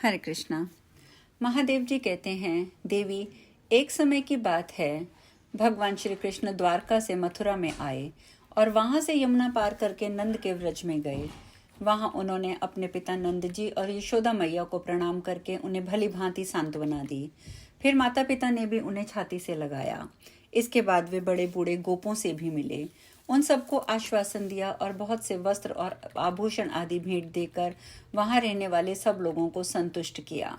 हरे कृष्णा। महादेव जी कहते हैं, देवी, एक समय की बात है, भगवान श्री कृष्ण द्वारका से मथुरा में आए और वहां से यमुना पार करके नंद के व्रज में गए। वहां उन्होंने अपने पिता नंद जी और यशोदा मैया को प्रणाम करके उन्हें भली भांति सांत्वना दी। फिर माता पिता ने भी उन्हें छाती से लगाया। इसके बाद वे बड़े बूढ़े गोपों से भी मिले, उन सबको आश्वासन दिया और बहुत से वस्त्र और आभूषण आदि भेंट देकर वहां रहने वाले सब लोगों को संतुष्ट किया।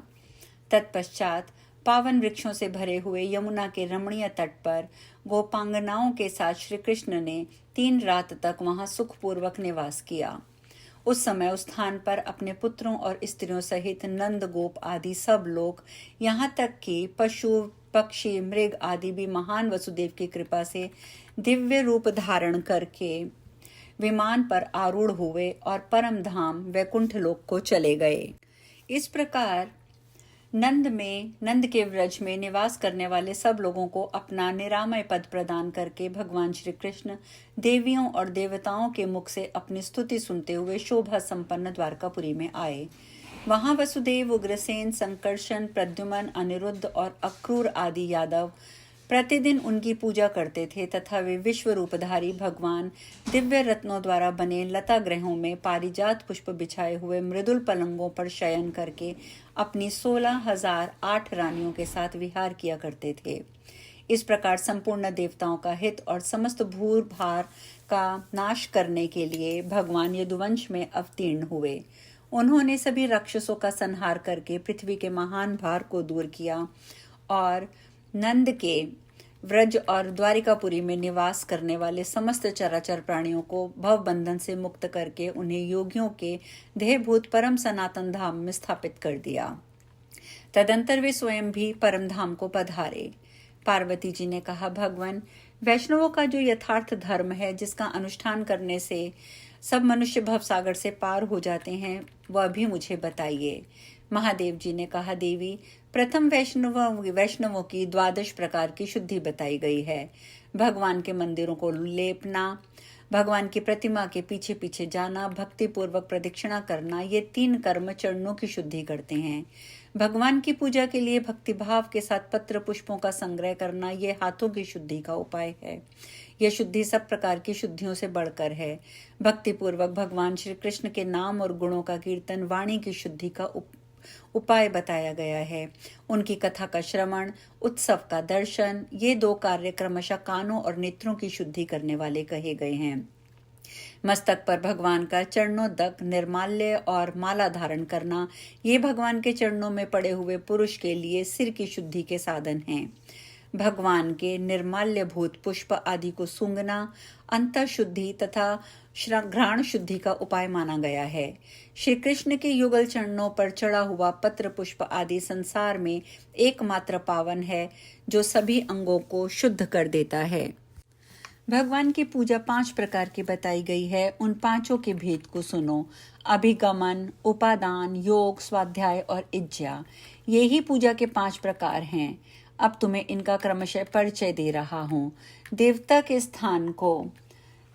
तत्पश्चात पावन वृक्षों से भरे हुए यमुना के रमणीय तट पर गोपांगनाओं के साथ श्री कृष्ण ने 3 रात तक वहां सुखपूर्वक निवास किया। उस समय उस स्थान पर अपने पुत्रों और स्त्रियों सहित नंद गोप आदि सब लोग, यहाँ तक कि पशु पक्षी मृग आदि भी महान वसुदेव की कृपा से दिव्य रूप धारण करके विमान पर आरूढ़ हुए और परम धाम वैकुंठ लोक को चले गए। इस प्रकार नंद के व्रज में निवास करने वाले सब लोगों को अपना निरामय पद प्रदान करके भगवान श्री कृष्ण देवियों और देवताओं के मुख से अपनी स्तुति सुनते हुए शोभा संपन्न द्वारकापुरी में आए। वहां वसुदेव, उग्रसेन, संकर्षण, प्रद्युमन, अनिरुद्ध और अक्रूर आदि यादव प्रतिदिन उनकी पूजा करते थे तथा वे विश्व रूपधारी भगवान दिव्य रत्नों द्वारा बने लता ग्रहों में पारिजात पुष्प बिछाए हुए मृदुल पलंगों पर शयन करके अपनी 16,008 रानियों के साथ विहार किया करते थे। इस प्रकार संपूर्ण देवताओं का हित और समस्त भूर भार का नाश करने के लिए भगवान यदुवंश में अवतीर्ण हुए। उन्होंने सभी राक्षसों का संहार करके पृथ्वी के महान भार को दूर किया और नंद के व्रज और द्वारिकापुरी में निवास करने वाले समस्त चराचर प्राणियों को भव बंधन से मुक्त करके उन्हें योगियों के देहभूत परम सनातन धाम में स्थापित कर दिया। तदंतर वे स्वयं भी परम धाम को पधारे। पार्वती जी ने कहा, भगवान, वैष्णवों का जो यथार्थ धर्म है, जिसका अनुष्ठान करने से सब मनुष्य भवसागर से पार हो जाते हैं, वह भी मुझे बताइए। महादेव जी ने कहा, देवी, प्रथम वैष्णवों की 12 प्रकार की शुद्धि बताई गई है। भगवान के मंदिरों को लेपना, भगवान की प्रतिमा के पीछे पीछे जाना, भक्ति पूर्वक प्रदक्षिणा करना, ये 3 कर्म चरणों की शुद्धि करते हैं। भगवान की पूजा के लिए भक्तिभाव के साथ पत्र पुष्पों का संग्रह करना, ये हाथों की शुद्धि का उपाय है। यह शुद्धि सब प्रकार की शुद्धियों से बढ़कर है। भक्ति पूर्वक भगवान श्री कृष्ण के नाम और गुणों का कीर्तन वाणी की शुद्धि का उपाय बताया गया है। उनकी कथा का श्रवण, उत्सव का दर्शन, ये 2 कार्य क्रमशः कानों और नेत्रों की शुद्धि करने वाले कहे गए हैं। मस्तक पर भगवान का चरणोदक निर्माल्य और माला धारण करना, ये भगवान के चरणों में पड़े हुए पुरुष के लिए सिर की शुद्धि के साधन हैं। भगवान के निर्माल्य भूत पुष्प आदि को सूंघना अंतर शुद्धि तथा घ्राण शुद्धि का उपाय माना गया है। श्री कृष्ण के युगल चरणों पर चढ़ा हुआ पत्र पुष्प आदि संसार में एकमात्र पावन है, जो सभी अंगों को शुद्ध कर देता है। भगवान की पूजा 5 प्रकार की बताई गई है। उन 5 के भेद को सुनो। अभिगमन, उपादान, योग, स्वाध्याय और इज्जा, ये ही पूजा के 5 प्रकार हैं। अब तुम्हें इनका क्रमशः परिचय दे रहा हूँ। देवता के स्थान को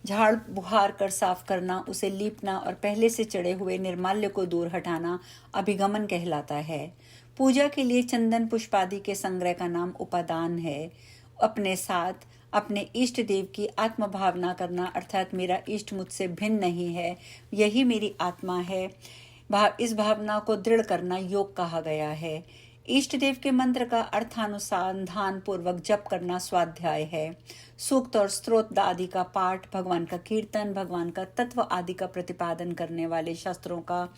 झाड़ बुहार कर साफ करना, उसे लीपना और पहले से चढ़े हुए निर्माल्य को दूर हटाना अभिगमन कहलाता है। पूजा के लिए चंदन पुष्प आदि के संग्रह का नाम उपादान है। अपने साथ अपने इष्ट देव की आत्म भावना करना, अर्थात मेरा इष्ट मुझसे भिन्न नहीं है, यही मेरी आत्मा है, इस भावना को दृढ़ करना योग कहा गया है। इष्ट देव के मंत्र का अर्थानुसंधान पूर्वक जप करना स्वाध्याय है। सूक्त और स्तोत्र आदि का पाठ, भगवान का कीर्तन, भगवान का तत्व आदि का प्रतिपादन करने वाले शास्त्रों का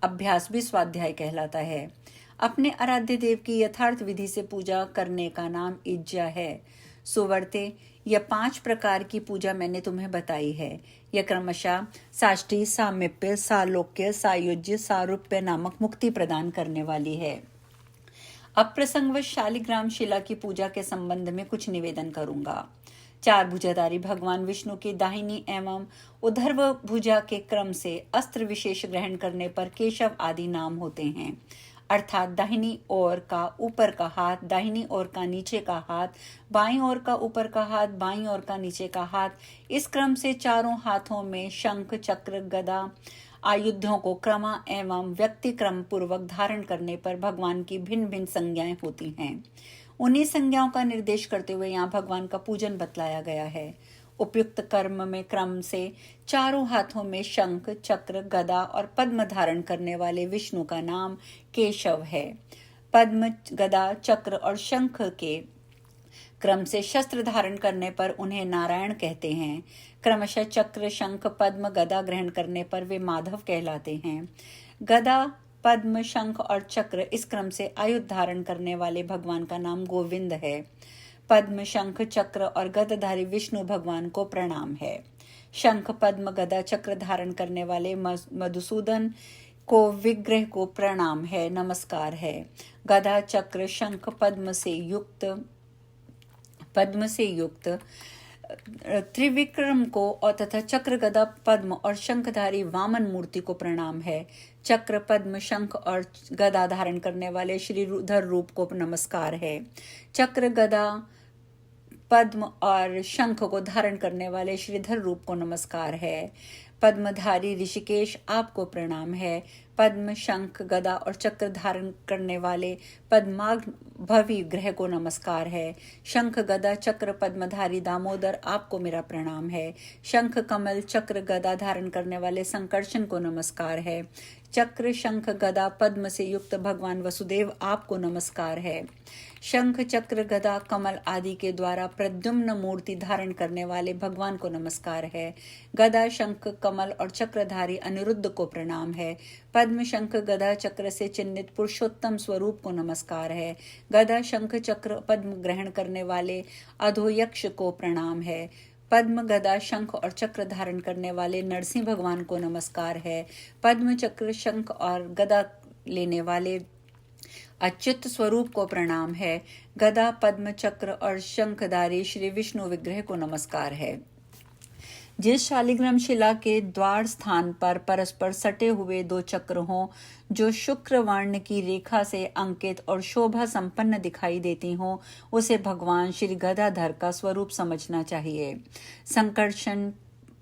अभ्यास भी स्वाध्याय कहलाता है। अपने आराध्य देव की यथार्थ विधि से पूजा करने का नाम इज्जा है। सुवर्ते, यह 5 प्रकार की पूजा मैंने तुम्हें बताई है। यह क्रमशः साष्टी, सामीप्य, सालोक्य, सायुज्य, सारूप्य नामक मुक्ति प्रदान करने वाली है। अब प्रसंगवश शालिग्राम शिला की पूजा के संबंध में कुछ निवेदन करूंगा। 4 भुजाधारी भगवान विष्णु की दाहिनी एवं उधर्व भुजा के क्रम से अस्त्र विशेष ग्रहण करने पर केशव आदि नाम होते हैं, अर्थात दाहिनी ओर का ऊपर का हाथ, दाहिनी ओर का नीचे का हाथ, बाईं ओर का ऊपर का हाथ, बाईं ओर का नीचे का हाथ। इस क्रम से चारों हाथों में शंख, चक्र, गदा आयुधों को क्रम एवं व्यक्ति क्रम पूर्वक धारण करने पर भगवान की भिन्न भिन्न संज्ञाएं होती हैं। उन्हीं संज्ञाओं का निर्देश करते हुए यहाँ भगवान का पूजन बतलाया गया है। उपयुक्त कर्म में क्रम से चारों हाथों में शंख, चक्र, गदा और पद्म धारण करने वाले विष्णु का नाम केशव है। पद्म, गदा, चक्र और शंख के क्रम से शस्त्र धारण करने पर उन्हें नारायण कहते हैं। क्रमशः चक्र, शंख, पद्म, गदा ग्रहण करने पर वे माधव कहलाते हैं। गदा, पद्म, शंख और चक्र इस क्रम से आयुध धारण करने वाले भगवान का नाम गोविंद है। पद्म, शंख, चक्र और गदाधारी विष्णु भगवान को प्रणाम है। शंख, पद्म, गदा, चक्र धारण करने वाले मधुसूदन को विग्रह को प्रणाम है, नमस्कार है। गदा, चक्र, शंख, पद्म से युक्त त्रिविक्रम को और तथा चक्र, गदा, पद्म और शंखधारी वामन मूर्ति को प्रणाम है। चक्र, पद्म, शंख और गदा धारण करने वाले श्रीधर रूप को नमस्कार है। चक्र, गदा, पद्म और शंख को धारण करने वाले श्रीधर रूप को नमस्कार है। पद्मधारी ऋषिकेश आपको प्रणाम है। पद्म, शंख, गदा और चक्र धारण करने वाले पद्माभवी ग्रह को नमस्कार है। शंख, गदा, चक्र, पद्मधारी दामोदर आपको मेरा प्रणाम है। शंख, कमल, चक्र, गदा धारण करने वाले संकर्षण को नमस्कार है। चक्र, शंख, गदा, पद्म से युक्त भगवान वसुदेव आपको नमस्कार है। शंख, चक्र, गदा, कमल आदि के द्वारा प्रद्युम्न मूर्ति धारण करने वाले भगवान को नमस्कार है। गदा, शंख, कमल और चक्रधारी अनिरुद्ध को प्रणाम है। पद्म, शंख, गदा, चक्र से चिन्हित पुरुषोत्तम स्वरूप को नमस्कार है। गदा, शंख, चक्र, पद्म ग्रहण करने वाले अधोयक्ष को प्रणाम है। पद्म, गदा, शंख और चक्र धारण करने वाले नरसिंह भगवान को नमस्कार है। पद्म, चक्र, शंख और गदा लेने वाले अच्युत स्वरूप को प्रणाम है। गदा, पद्म, चक्र और शंखधारी श्री विष्णु विग्रह को नमस्कार है। जिस शालिग्राम शिला के द्वार स्थान पर परस्पर सटे हुए दो चक्र हों, जो शुक्र वर्ण की रेखा से अंकित और शोभा संपन्न दिखाई देती हों, उसे भगवान श्री गदाधर का स्वरूप समझना चाहिए। संकर्षण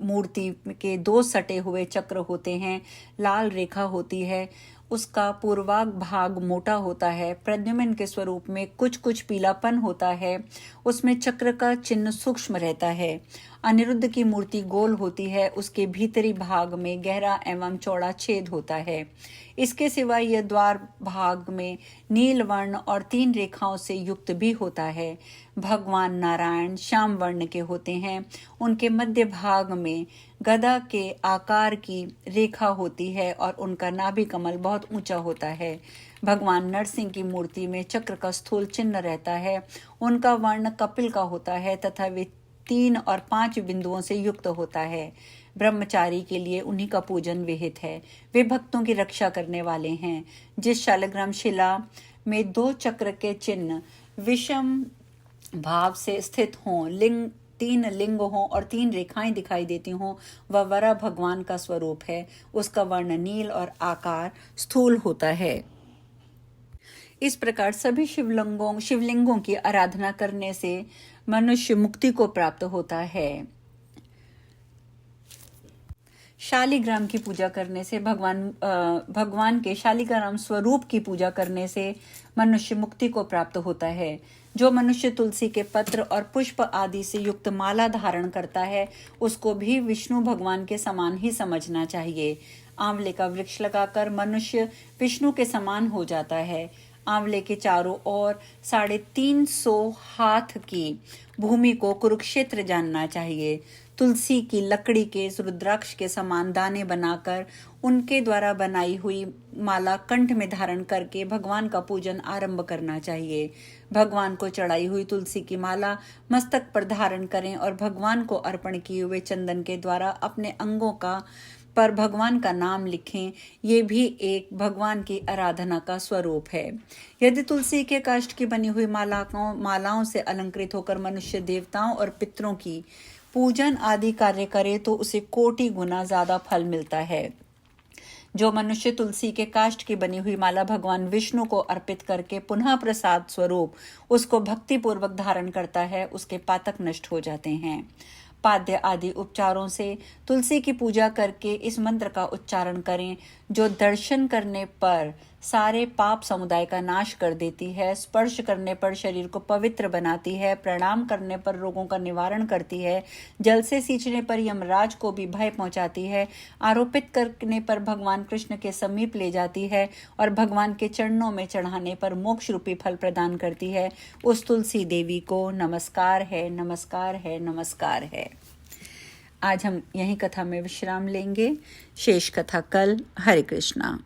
मूर्ति के दो सटे हुए चक्र होते हैं। लाल रेखा होती है, उसका पूर्वाग भाग मोटा होता है। प्रद्युम्न के स्वरूप में कुछ कुछ पीलापन होता है, उसमें चक्र का चिन्ह सूक्ष्म रहता है। अनिरुद्ध की मूर्ति गोल होती है, उसके भीतरी भाग में गहरा एवं चौड़ा छेद होता है। इसके सिवा यह द्वार भाग में नील वर्ण और 3 रेखाओं से युक्त भी होता है। भगवान नारायण श्याम वर्ण के होते हैं। उनके मध्य भाग में गदा के आकार की रेखा होती है और उनका नाभि कमल बहुत ऊंचा होता है। भगवान नरसिंह की मूर्ति में चक्र का स्थूल चिन्ह रहता है। उनका वर्ण कपिल का होता है तथा वे 3 और 5 बिंदुओं से युक्त होता है। ब्रह्मचारी के लिए उन्हीं का पूजन विहित है। वे भक्तों की रक्षा करने वाले हैं। जिस शालिग्राम शिला में 2 चक्र के चिन्ह विषम भाव से स्थित हों, 3 लिंग हों और 3 रेखाएं दिखाई देती हों, वह वरा भगवान का स्वरूप है। उसका वर्ण नील और आकार स्थूल होता है। इस प्रकार सभी शिवलिंगों की आराधना करने से मनुष्य मुक्ति को प्राप्त होता है। शालिग्राम की पूजा करने से भगवान के शालिग्राम स्वरूप की पूजा करने से मनुष्य मुक्ति को प्राप्त होता है। जो मनुष्य तुलसी के पत्र और पुष्प आदि से युक्त माला धारण करता है, उसको भी विष्णु भगवान के समान ही समझना चाहिए। आंवले का वृक्ष लगाकर मनुष्य विष्णु के समान हो जाता है। आंवले के चारों ओर 350 हाथ की भूमि को कुरुक्षेत्र जानना चाहिए। तुलसी की लकड़ी के रुद्राक्ष के समान दाने बनाकर उनके द्वारा बनाई हुई माला कंठ में धारण करके भगवान का पूजन आरंभ करना चाहिए। भगवान को चढ़ाई हुई तुलसी की माला मस्तक पर धारण करें और भगवान को अर्पण किए हुए चंदन के द्वारा अपने अंगों पर भगवान का नाम लिखें। ये भी एक भगवान की आराधना का स्वरूप है। यदि तुलसी के काष्ठ की बनी हुई मालाओं से अलंकृत होकर मनुष्य देवताओं और पितरों की पूजन आदि कार्य करे तो उसे कोटि गुना ज्यादा फल मिलता है। जो मनुष्य तुलसी के काष्ठ की बनी हुई माला भगवान विष्णु को अर्पित करके पुनः प्रसाद स्वरूप उसको भक्ति पूर्वक धारण करता है, उसके पातक नष्ट हो जाते हैं। पाद्य आदि उपचारों से तुलसी की पूजा करके इस मंत्र का उच्चारण करें, जो दर्शन करने पर सारे पाप समुदाय का नाश कर देती है, स्पर्श करने पर शरीर को पवित्र बनाती है, प्रणाम करने पर रोगों का निवारण करती है, जल से सींचने पर यमराज को भी भय पहुंचाती है, आरोपित करने पर भगवान कृष्ण के समीप ले जाती है और भगवान के चरणों में चढ़ाने पर मोक्ष रूपी फल प्रदान करती है। उस तुलसी देवी को नमस्कार है, नमस्कार है, नमस्कार है। आज हम यही कथा में विश्राम लेंगे। शेष कथा कल। हरे कृष्णा।